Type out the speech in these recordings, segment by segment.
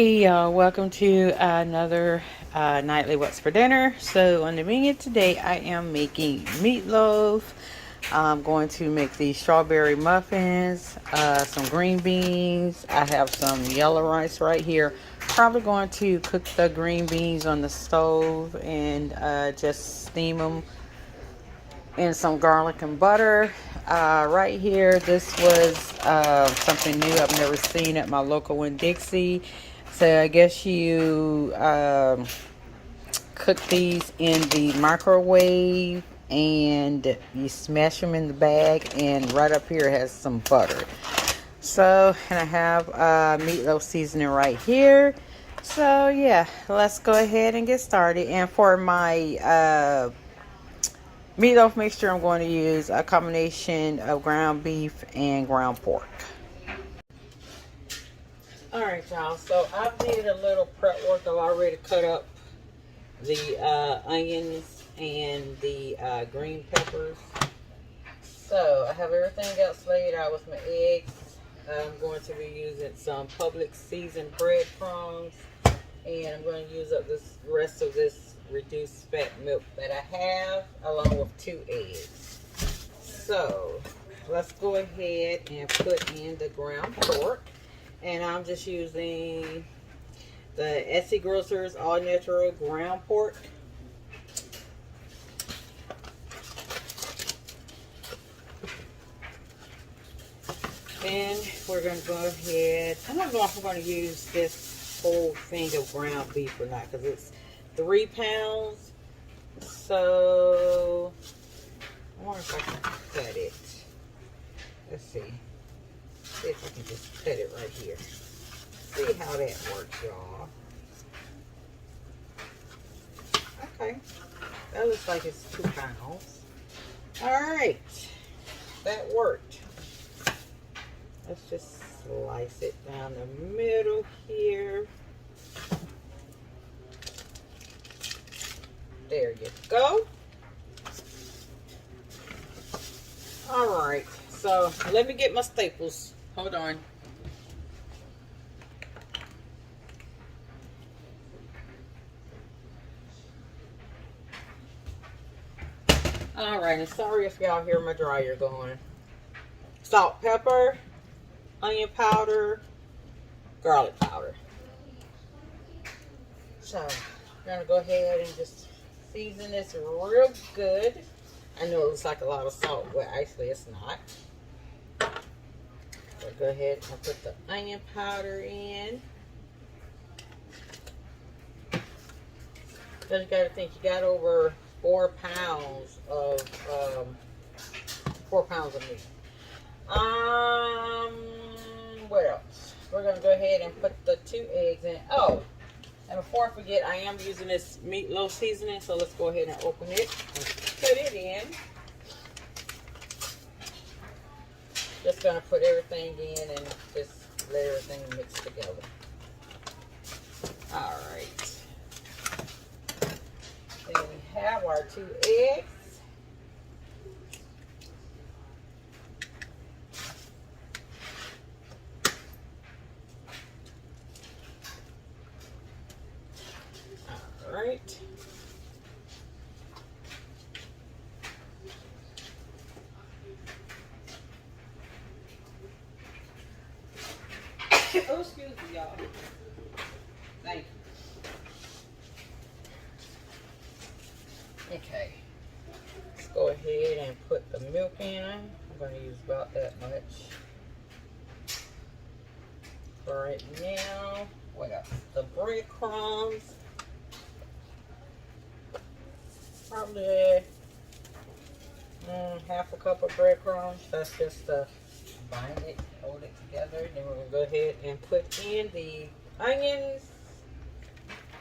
Hey y'all, welcome to another nightly What's for Dinner. So on the menu today I am making meatloaf. I'm going to make these strawberry muffins, some green beans. I have some yellow rice right here. Probably going to cook the green beans on the stove and just steam them in some garlic and butter. Right here, this was something new I've never seen at my local Winn-Dixie. So I guess you cook these in the microwave and you smash them in the bag, and right up here has some butter. So, and I have meatloaf seasoning right here. So yeah, let's go ahead and get started. And for my meatloaf mixture, I'm going to use a combination of ground beef and ground pork. Alright y'all, so I've did a little prep work. I've already cut up the onions and the green peppers. So I have everything else laid out with my eggs. I'm going to be using some Publix seasoned breadcrumbs, and I'm going to use up this rest of this reduced fat milk that I have, along with 2 eggs. So let's go ahead and put in the ground pork, and I'm just using the Etsy Grocers All Natural ground pork. And we're going to go ahead. I don't know if I'm going to use this whole thing of ground beef or not, because it's 3 pounds. So I wonder if I can cut it. Let's see. See if I can just cut it right here. See how that works, y'all. Okay. That looks like it's 2 pounds. Alright. That worked. Let's just slice it down the middle here. There you go. Alright, so let me get my staples. Hold on. Alright, and sorry if y'all hear my dryer going. Salt, pepper, onion powder, garlic powder. So I'm gonna go ahead and just season this real good. I know it looks like a lot of salt, but actually it's not. So go ahead and put the onion powder in. Because you gotta think, you got over 4 pounds of 4 pounds of meat. What else? We're gonna go ahead and put the 2 eggs in. Oh, and before I forget, I am using this meatloaf seasoning, so let's go ahead and open it and put it in. Just gonna put everything in and just let everything mix together. Alright. Then we have our 2 eggs. Alright. Oh, excuse me, y'all. Thank you. Okay. Let's go ahead and put the milk in. I'm going to use about that much. For right now, what else? The breadcrumbs. Probably half a cup of breadcrumbs. That's just to bind it, hold it together. Then we're going to go ahead and put in the onions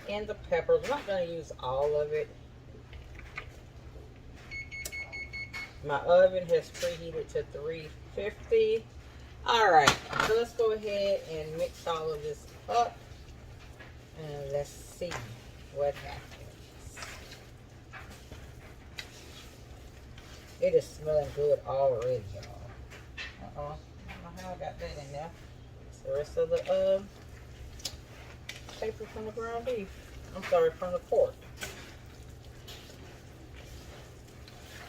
and the peppers. I'm not going to use all of it. My oven has preheated to 350. Alright, so let's go ahead and mix all of this up. And let's see what happens. It is smelling good already, y'all. I don't know how I got that in there. It's the rest of the paper from the ground beef. I'm sorry, from the pork.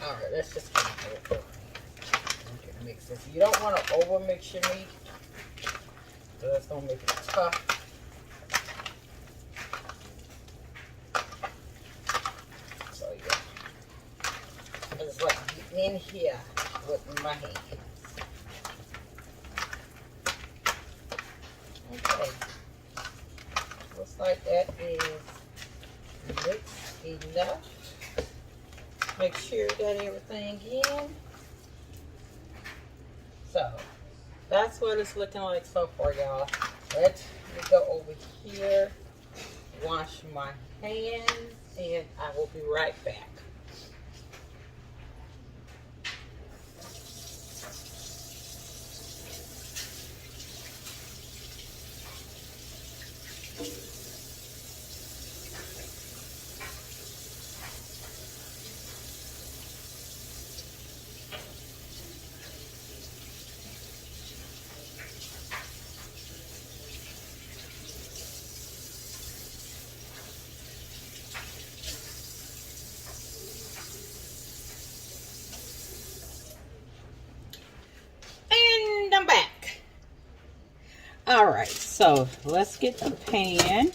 Alright, let's just get it real quick. Okay, mix this. You don't want to over mix your meat. So that's going to make it tough. So yeah. I just like to get in here with my hands. Okay. Looks like that is mixed enough. Make sure you got everything in. So that's what it's looking like so far, y'all. Let me go over here, wash my hands, and I will be right back. And I'm back. All right, so let's get the pan.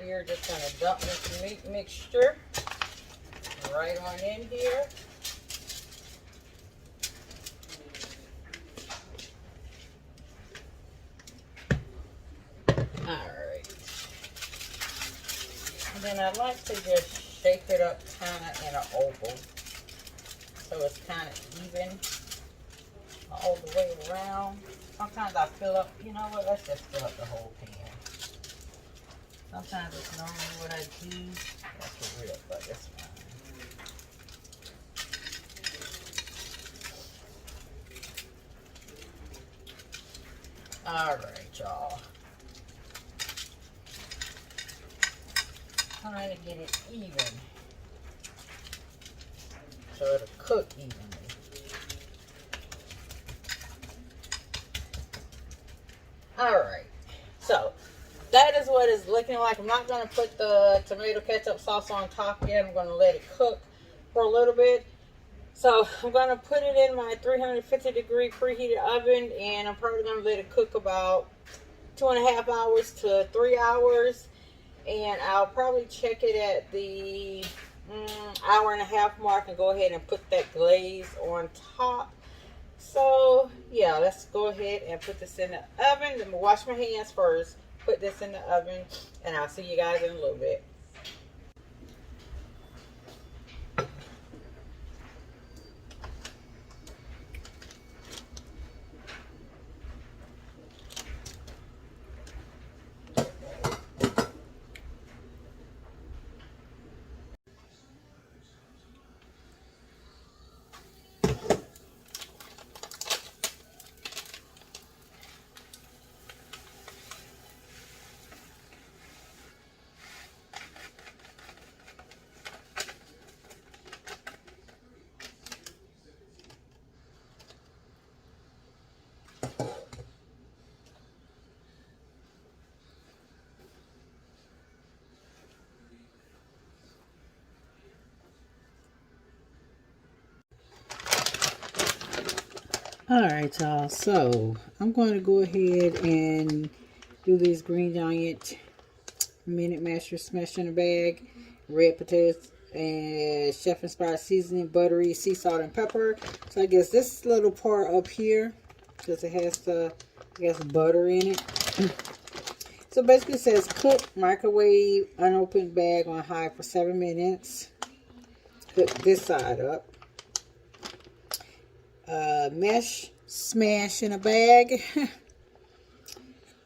We're just going to dump this meat mixture right on in here. Alright. And then I like to just shape it up kind of in an oval. So it's kind of even all the way around. Sometimes I fill up, you know what, let's just fill up the whole pan. Sometimes it's normally what I do. That's for real, but it's fine. Alright, y'all. Trying to get it even. So it'll cook evenly. Alright. So that is what it's looking like. I'm not going to put the tomato ketchup sauce on top yet. I'm going to let it cook for a little bit. So I'm going to put it in my 350 degree preheated oven, and I'm probably going to let it cook about 2.5 hours to 3 hours. And I'll probably check it at the hour and a half mark and go ahead and put that glaze on top. So yeah, let's go ahead and put this in the oven. Let me wash my hands first, put this in the oven, and I'll see you guys in a little bit. Alright, y'all, so I'm going to go ahead and do these green giant minute mashers smashed in a bag, red potatoes, and chef inspired seasoning, buttery sea salt and pepper. So I guess this little part up here, because it has the, I guess, butter in it. So basically it says cook microwave unopened bag on high for 7 minutes. Cook this side up. Mesh smash in a bag.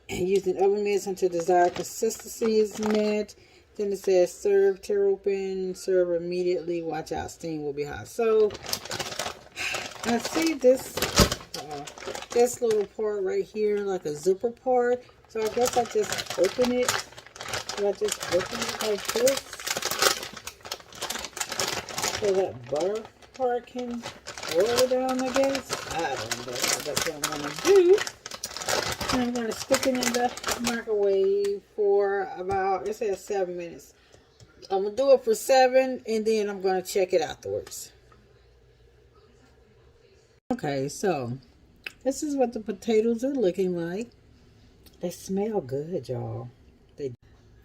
And using oven mitts until desired consistency is met. Then it says serve, tear open, serve immediately. Watch out, steam will be hot. So I see this this little part right here, like a zipper part. So I guess I just open it. So I just open it like this, so that butter part can oil down, I guess. I don't know. That's what I'm going to do. And I'm going to stick it in the microwave for about, it says 7 minutes. I'm going to do it for 7, and then I'm going to check it afterwards. Okay, so this is what the potatoes are looking like. They smell good, y'all.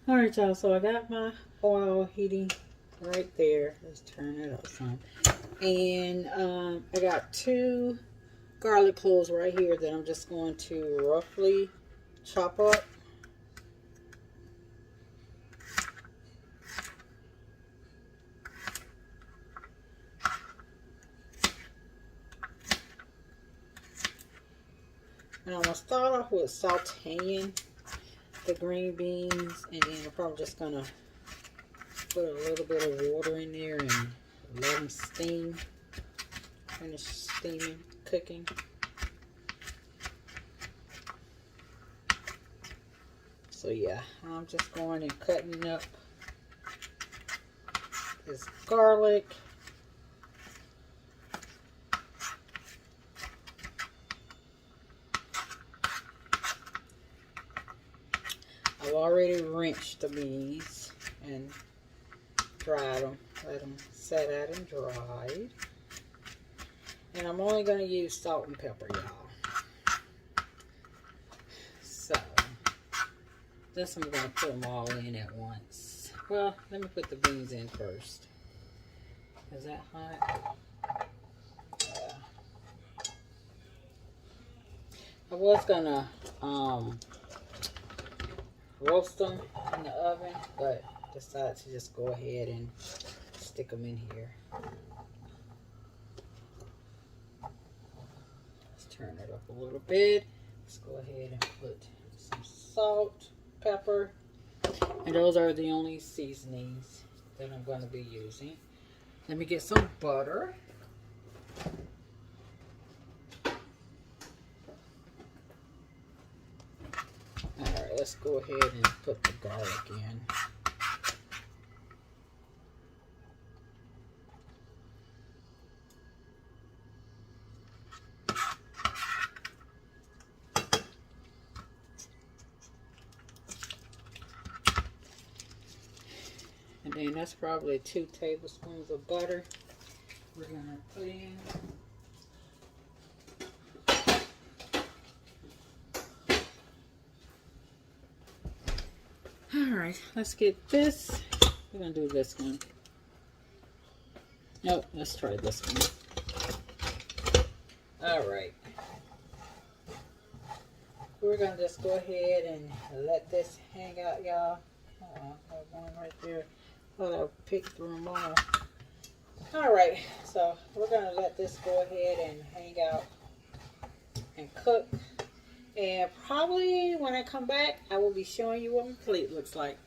Alright, y'all, so I got my oil heating right there. Let's turn it up some. And I got 2 garlic cloves right here that I'm just going to roughly chop up. And I'm going to start off with sauteing the green beans, and then I'm probably just going to put a little bit of water in there and let them steam. Finish steaming, cooking. So yeah, I'm just going and cutting up this garlic. I've already rinsed the beans and dried them. Let them set out and dried. And I'm only going to use salt and pepper, y'all. So, this I'm going to put them all in at once. Well, let me put the beans in first. Is that hot? Yeah. I was going to roast them in the oven, but decided to just go ahead and stick them in here. Let's turn it up a little bit. Let's go ahead and put some salt, pepper, and those are the only seasonings that I'm going to be using. Let me get some butter. Alright, let's go ahead and put the garlic in. And then that's probably 2 tablespoons of butter we're going to put in. Alright, let's get this. We're going to do this one. Nope, let's try this one. Alright. We're going to just go ahead and let this hang out, y'all. I have one right there. Thought I picked through them all. Alright, so we're going to let this go ahead and hang out and cook. And probably when I come back, I will be showing you what my plate looks like.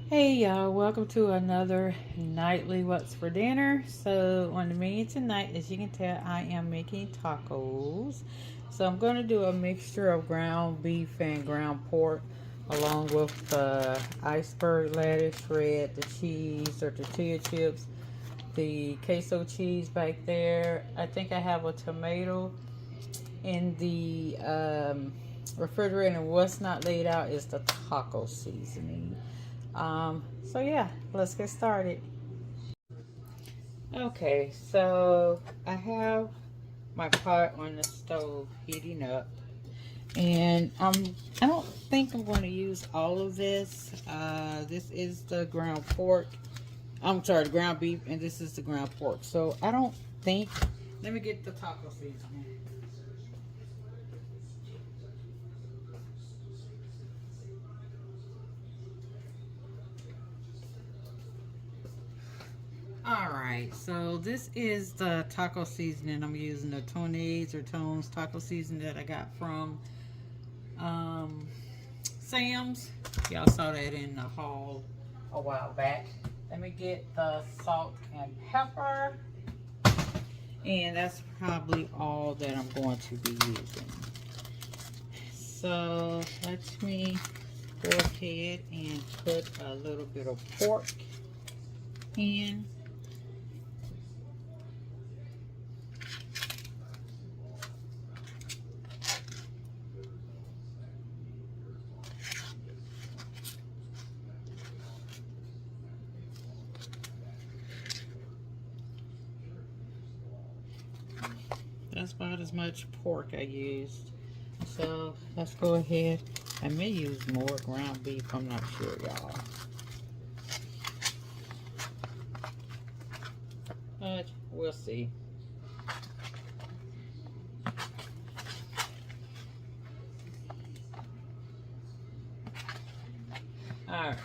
Hey y'all, welcome to another nightly What's for Dinner. So on the menu tonight, as you can tell, I am making tacos. So I'm going to do a mixture of ground beef and ground pork, along with the iceberg lettuce, shred, the cheese or tortilla chips, the queso cheese back there. I think I have a tomato in the refrigerator, and what's not laid out is the taco seasoning. So yeah, let's get started. Okay, so I have my pot on the stove heating up, and I don't think I'm going to use all of this. This is the ground pork. I'm sorry, the ground beef, and this is the ground pork. So I don't think. Let me get the taco seasoning. Alright, so this is the taco seasoning. I'm using the Tony's or Tone's taco seasoning that I got from Sam's. Y'all saw that in the haul a while back. Let me get the salt and pepper. And that's probably all that I'm going to be using. So let me go ahead and put a little bit of pork in. That's about as much pork I used. So let's go ahead. I may use more ground beef. I'm not sure, y'all. But we'll see. Alright.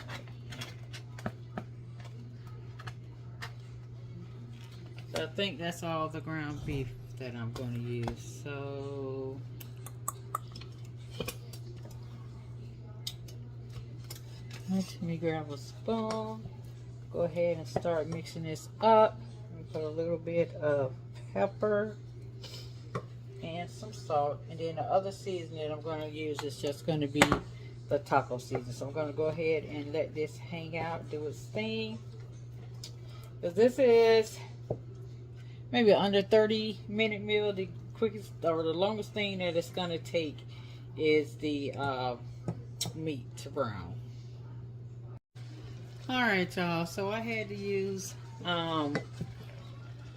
So I think that's all the ground beef that I'm going to use. So let me grab a spoon. Go ahead and start mixing this up. Let me put a little bit of pepper and some salt. And then the other seasoning I'm going to use is just going to be the taco seasoning. So I'm going to go ahead and let this hang out, do its thing. Because this is maybe under 30-minute meal. The quickest or the longest thing that it's going to take is the meat to brown. Alright, y'all, so I had to use the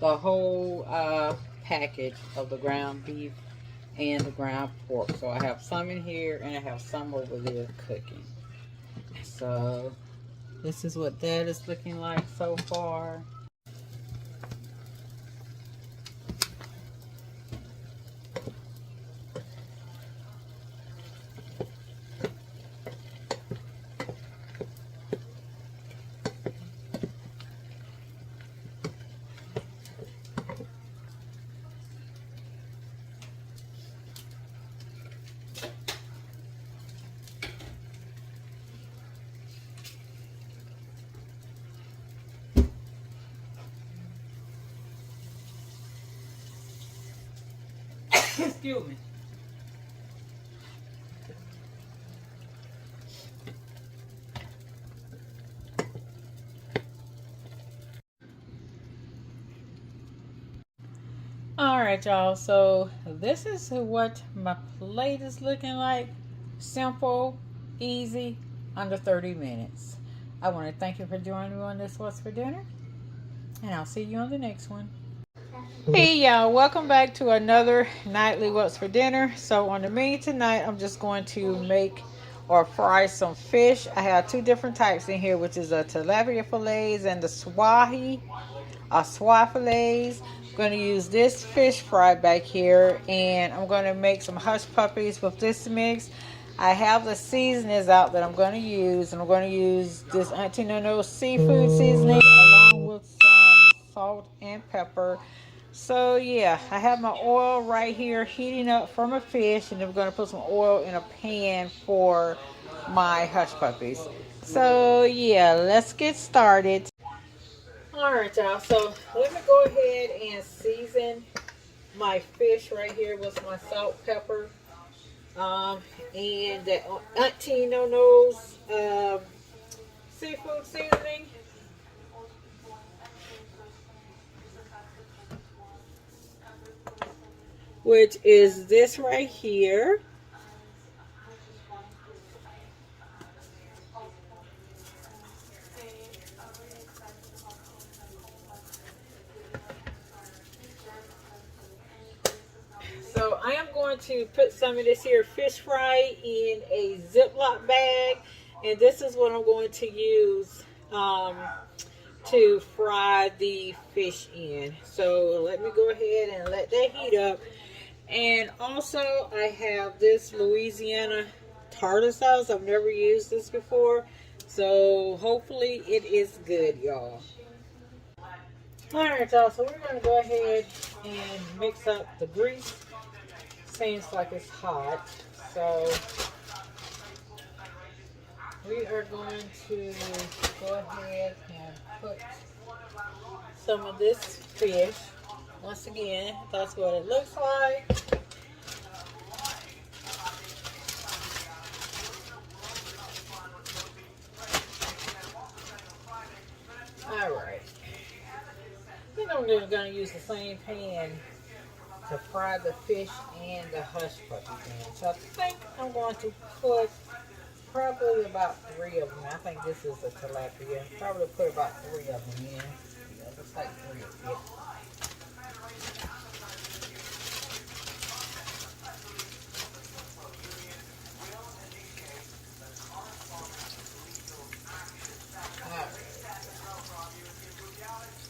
whole package of the ground beef and the ground pork. So I have some in here and I have some over there cooking. So this is what that is looking like so far. Excuse me. Alright, y'all, so this is what my plate is looking like. Simple, easy, under 30 minutes. I want to thank you for joining me on this What's for Dinner, and I'll see you on the next one. Hey y'all, welcome back to another nightly What's for Dinner. So on the menu tonight, I'm just going to make or fry some fish. I have two different types in here, which is a tilapia fillets and the swahi fillets. I'm going to use this fish fry back here, and I'm going to make some hush puppies with this mix. I have the seasonings out that I'm going to use, and I'm going to use this Auntie Nono's seafood seasoning along with some salt and pepper. So yeah, I have my oil right here heating up for my fish, and I'm going to put some oil in a pan for my hush puppies. So yeah, let's get started. Alright y'all, so let me go ahead and season my fish right here with my salt, pepper, and the Auntie Nono's seafood seasoning. Which is this right here. So I am going to put some of this here fish fry in a Ziploc bag, and this is what I'm going to use to fry the fish in. So let me go ahead and let that heat up. And also I have this Louisiana tartar sauce. I've never used this before, so hopefully it is good, y'all. Alright y'all, so we're going to go ahead and mix up the grease. Seems like it's hot, so we are going to go ahead and put some of this fish Once again, that's what it looks like. Alright. I think I'm just going to use the same pan to fry the fish and the hush puppies in. So I think I'm going to put probably about 3 of them. I think this is a tilapia. Probably put about 3 of them in. Yeah, looks like 3 of it.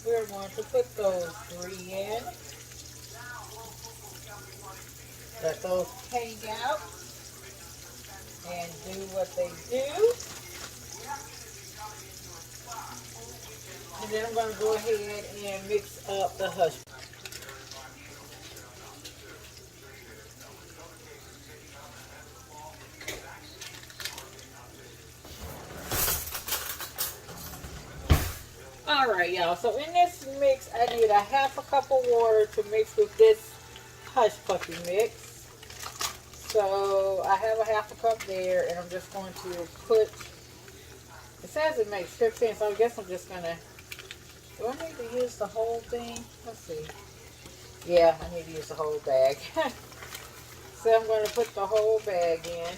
We're going to put those 3 in. Let those hang out and do what they do. And then I'm going to go ahead and mix up the hush. Alright, y'all. So in this mix, I need a half a cup of water to mix with this hush puppy mix. So I have a half a cup there, and I'm just going to put, it says it makes 15, so I guess I'm just going to, do I need to use the whole thing? Let's see. Yeah, I need to use the whole bag. So I'm going to put the whole bag in.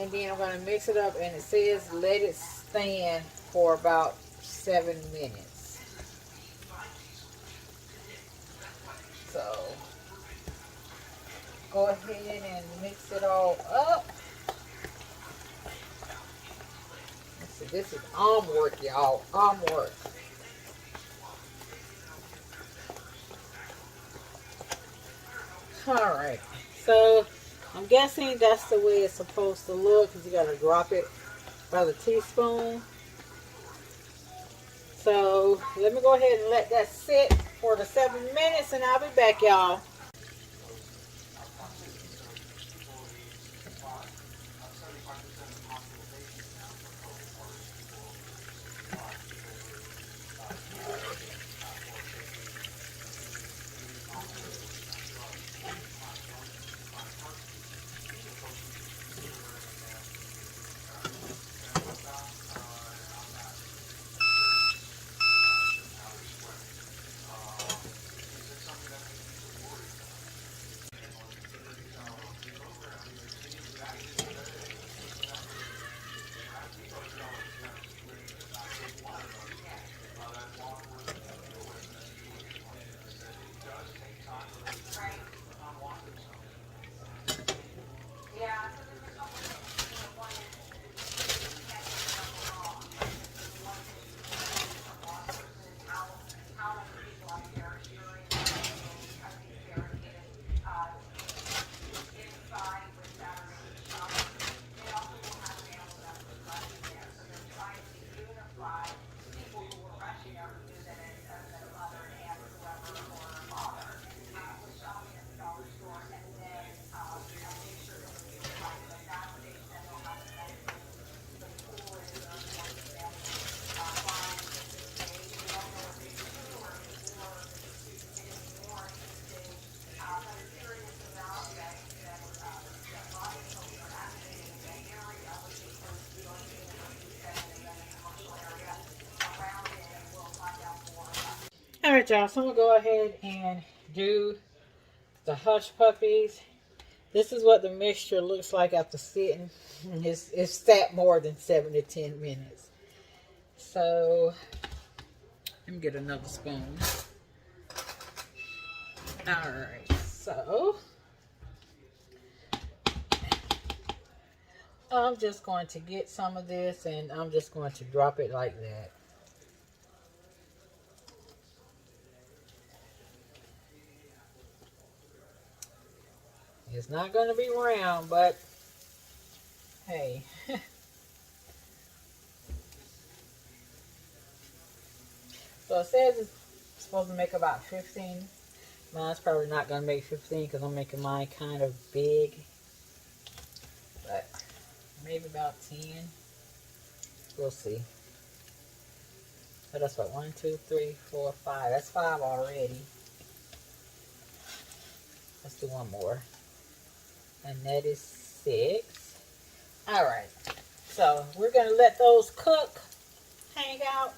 And then I'm going to mix it up, and it says let it stand for about 7 minutes. So go ahead and mix it all up. Let's see, this is arm work, y'all. Arm work. Alright, so I'm guessing that's the way it's supposed to look, because you got to drop it by the teaspoon. So let me go ahead and let that sit for the 7 minutes, and I'll be back, y'all. Alright, y'all, so I'm going to go ahead and do the hush puppies. This is what the mixture looks like after sitting. It's sat more than 7 to 10 minutes. So, let me get another spoon. Alright, so I'm just going to get some of this, and I'm just going to drop it like that. It's not going to be round, but hey. So it says it's supposed to make about 15. Mine's probably not going to make 15 because I'm making mine kind of big. But maybe about 10. We'll see. So that's what, 1, 2, 3, 4, 5. That's 5 already. Let's do one more. And that is 6. All right. So we're going to let those cook, hang out,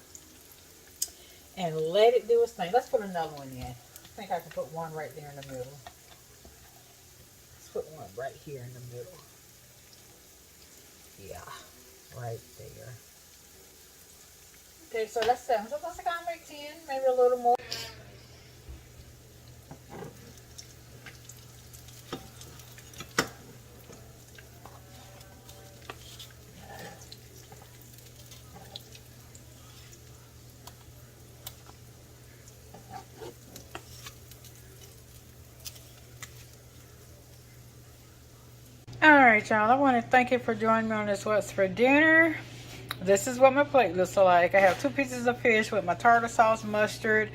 and let it do its thing. Let's put another one in. I think I can put one right there in the middle. Let's put one right here in the middle. Yeah, right there. Okay, so that's 7. So let's kind of make 10, maybe a little more. Alright, y'all, I want to thank you for joining me on this What's for Dinner. This is what my plate looks like. I have 2 pieces of fish with my tartar sauce, mustard,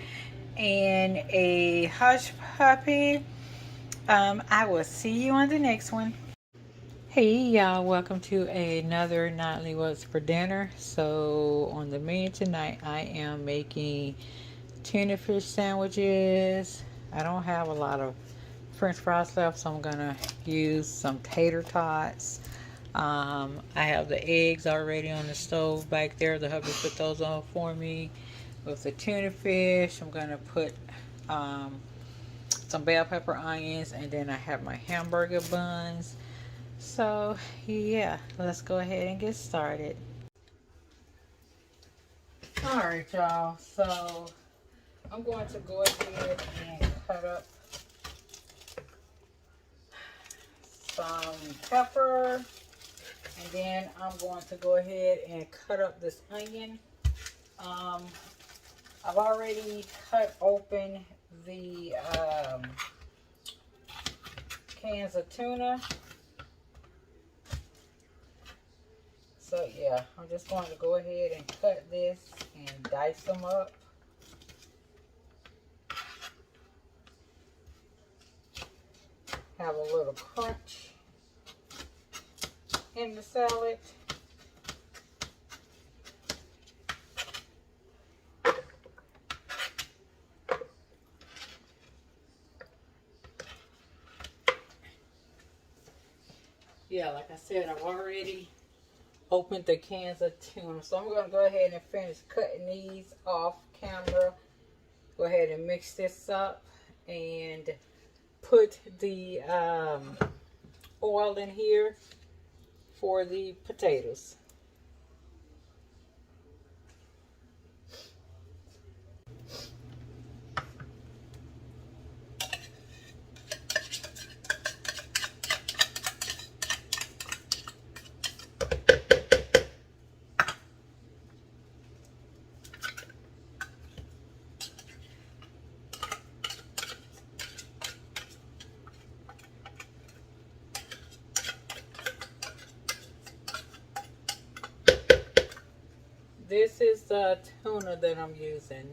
and a hush puppy. I will see you on the next one. Hey y'all, welcome to another nightly What's for Dinner. So on the menu tonight, I am making tuna fish sandwiches. I don't have a lot of French fries left, so I'm gonna use some tater tots. I have the eggs already on the stove back there. The hubby put those on for me. With the tuna fish, I'm gonna put some bell pepper onions, and then I have my hamburger buns. So yeah, let's go ahead and get started. All right, y'all, so I'm going to go ahead and cut up some pepper, and then I'm going to go ahead and cut up this onion. I've already cut open the cans of tuna. So yeah, I'm just going to go ahead and cut this and dice them up. Have a little crunch in the salad. Yeah, like I said, I've already opened the cans of tuna. So I'm going to go ahead and finish cutting these off camera. Go ahead and mix this up and put the oil in here for the potatoes. This is the tuna that I'm using.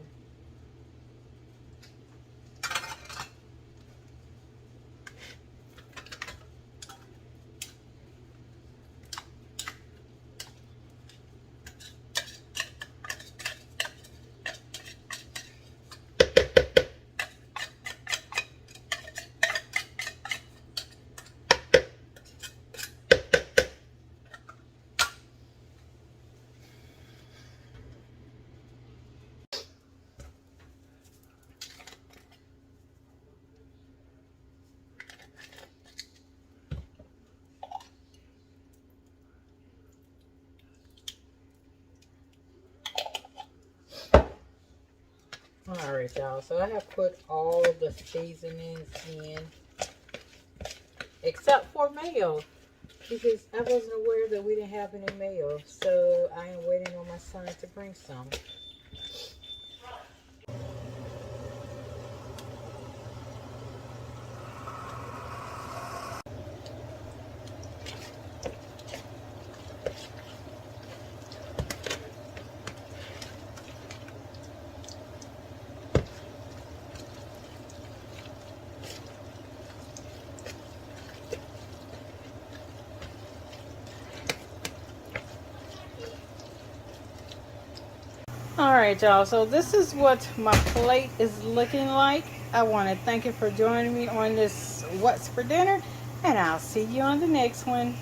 Alright, y'all, so I have put all the seasonings in except for mayo, because I wasn't aware that we didn't have any mayo, so I am waiting on my son to bring some. All right, y'all. So this is what my plate is looking like. I want to thank you for joining me on this What's for Dinner, and I'll see you on the next one.